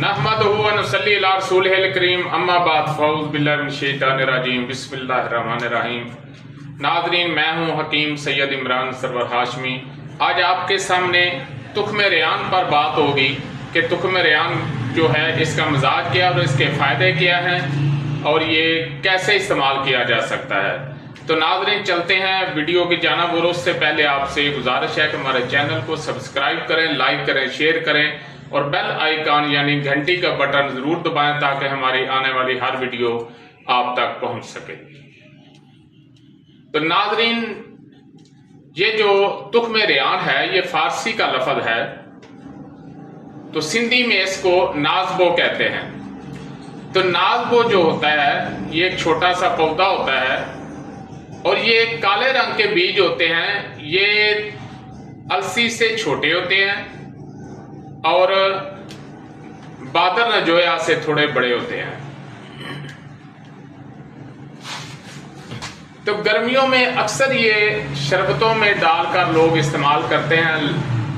नहमदुहु व नुसल्ली अला रसूलिहिल करीम अम्मा बाद फ़ऊज़ बिल्लाहि मिनश शैतानिर रजीम बिस्मिल्लाहिर रहमानिर रहीम। नाज़रीन, मैं हूँ हकीम सैयद इमरान सरवर हाशमी। आज आपके सामने तुख्म रेयान पर बात होगी कि तुख्म रेयान जो है इसका मिजाज क्या और इसके फ़ायदे क्या हैं और ये कैसे इस्तेमाल किया जा सकता है। तो नाज़रीन, चलते हैं वीडियो की जानिब। और उससे पहले आपसे गुजारिश है कि हमारे चैनल को सब्सक्राइब करें, लाइक करें, शेयर करें और बेल आइकॉन यानी घंटी का बटन ज़रूर दबाएं ताकि हमारी आने वाली हर वीडियो आप तक पहुंच सके। तो नाज़रीन, ये जो तुख्म रेयान है ये फारसी का लफ्ज़ है, तो सिंधी में इसको नाज़बो कहते हैं। तो नाज़बो जो होता है ये एक छोटा सा पौधा होता है और ये काले रंग के बीज होते हैं। ये अलसी से छोटे होते हैं और बादर नजोया से थोड़े बड़े होते हैं। तो गर्मियों में अक्सर ये शरबतों में डालकर लोग इस्तेमाल करते हैं।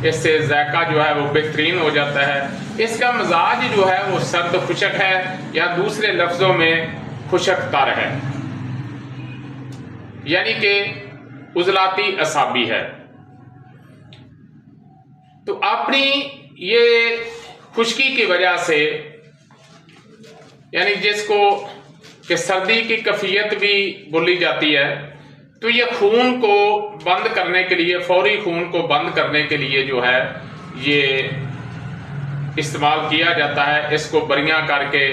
इससे जायका जो है वो बेहतरीन हो जाता है। इसका मिजाज जो है वो सर्द खुशक है या दूसरे लफ्जों में खुशक तर है, यानी कि उजलाती असाबी है। तो अपनी ये खुश्की की वजह से, यानी जिसको कि सर्दी की कैफियत भी बोली जाती है, तो ये खून को बंद करने के लिए, फौरी खून को बंद करने के लिए जो है ये इस्तेमाल किया जाता है। इसको बरियां करके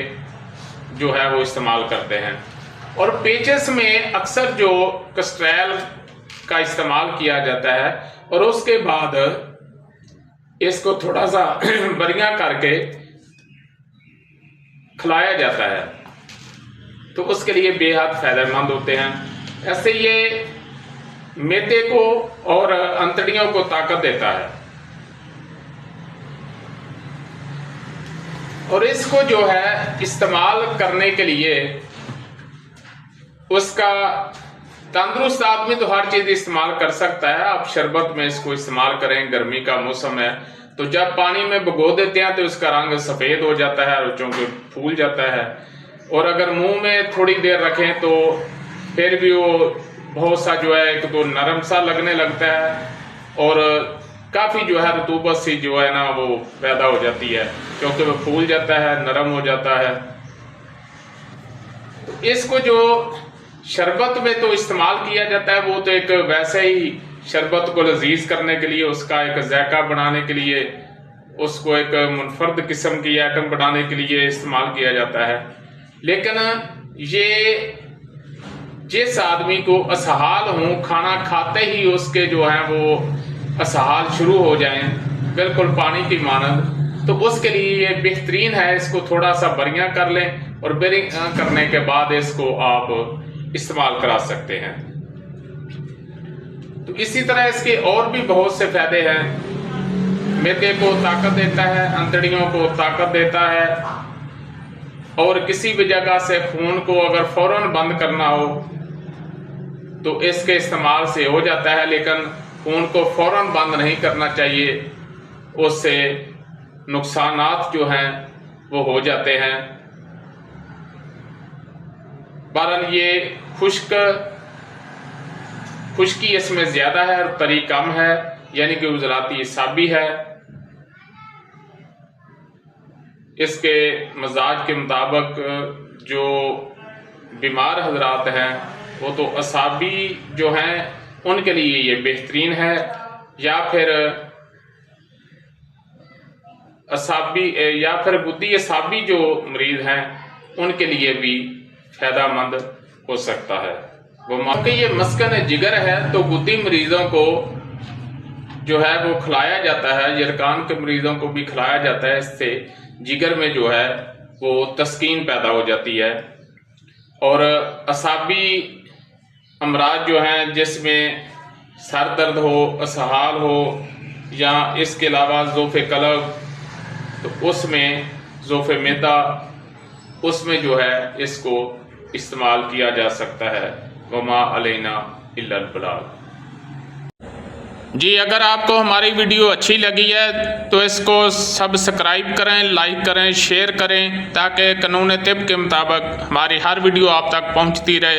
जो है वो इस्तेमाल करते हैं। और पेचेस में अक्सर जो कस्ट्रैल का इस्तेमाल किया जाता है और उसके बाद इसको थोड़ा सा बरियां करके खिलाया जाता है, तो उसके लिए बेहद फायदेमंद होते हैं। ऐसे ये मैदे को और अंतड़ियों को ताकत देता है और इसको जो है इस्तेमाल करने के लिए उसका तंदुरुस्त आदमी तो हर चीज इस्तेमाल कर सकता है। आप शरबत में इसको इस्तेमाल करें, गर्मी का मौसम है तो जब पानी में भिगो देते हैं तो इसका रंग सफेद हो जाता है और चूंकि फूल जाता है। और अगर मुंह में थोड़ी देर रखें तो फिर भी वो बहुत सा जो है एक तो नरम सा लगने लगता है और काफी जो है रतूबत सी जो है ना वो पैदा हो जाती है, क्योंकि वो फूल जाता है, नरम हो जाता है। तो इसको जो शरबत में तो इस्तेमाल किया जाता है, वो तो एक वैसे ही शरबत को लजीज करने के लिए, उसका एक जायका बनाने के लिए, उसको एक मुनफरद किस्म की आइटम बनाने के लिए इस्तेमाल किया जाता है। लेकिन ये जिस आदमी को असहाल हो, खाना खाते ही उसके जो है वो असहाल शुरू हो जाएं बिल्कुल पानी की मानद, तो उसके लिए ये बेहतरीन है। इसको थोड़ा सा बरियां कर लें और बरियां करने के बाद इसको आप इस्तेमाल करा सकते हैं। तो इसी तरह इसके और भी बहुत से फायदे हैं। मैदे को ताकत देता है, अंतड़ियों को ताकत देता है और किसी भी जगह से खून को अगर फौरन बंद करना हो तो इसके इस्तेमाल से हो जाता है। लेकिन खून को फौरन बंद नहीं करना चाहिए, उससे नुकसानात जो हैं वो हो जाते हैं। बहरहाल ये खुश्की इसमें ज्यादा है और तरी कम है, यानी कि उजलाती साबी है। इसके मजाज के मुताबिक जो बीमार हजरात हैं वो तो असाबी जो हैं उनके लिए ये बेहतरीन है, या फिर असाबी या फिर गुद्दी असाबी जो मरीज हैं उनके लिए भी फायदेमंद हो सकता है। वो क्योंकि ये मस्कन जिगर है तो गुद्दी मरीजों को जो है वो खिलाया जाता है, यरकान के मरीजों को भी खिलाया जाता है। इससे जिगर में जो है वो तस्कीन पैदा हो जाती है। और असाबी अमराज जो हैं जिसमें सर दर्द हो, असहाल हो या इसके अलावा ज़ोफ़े कलब, तो उसमें ज़ोफ़े मैदा, उसमें जो है इसको इस्तेमाल किया जा सकता है। वमा अलैना इल्लल बलाग। जी, अगर आपको हमारी वीडियो अच्छी लगी है तो इसको सब्सक्राइब करें, लाइक करें, शेयर करें ताकि कानून तिब के मुताबिक हमारी हर वीडियो आप तक पहुंचती रहे।